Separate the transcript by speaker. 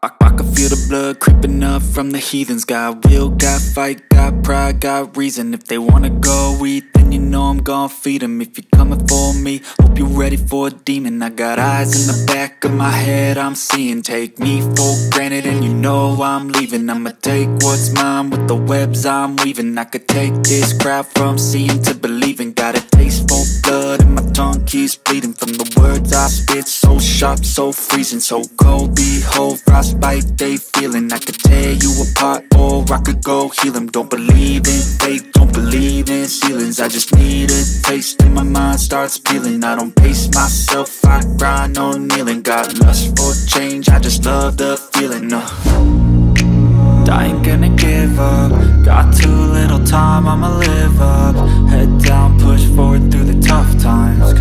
Speaker 1: I can feel the blood creeping up from the heathens. Got will, got fight, got pride, got reason. If they wanna go eat, then you know I'm gon' feed them. If you're coming for me, hope you're ready for a demon. I got eyes in the back of my head, I'm seeing. Take me for granted and you know I'm leaving. I'ma take what's mine with the webs I'm weaving. I could take this crowd from seeing to believing. Got a taste for blood and my tongue keeps bleeding from the words I spit. So sharp, so freezing, so cold. Behold, frostbite they feeling. I could tear you apart or I could go heal them. Don't believe in fate, don't believe in ceilings. I just need a taste and my mind starts peeling. I don't pace myself, I grind on kneeling. Got lust for change, I just love the feeling. I ain't gonna give up. Got too little time, I'ma live up. Head down, push forward through the tough times.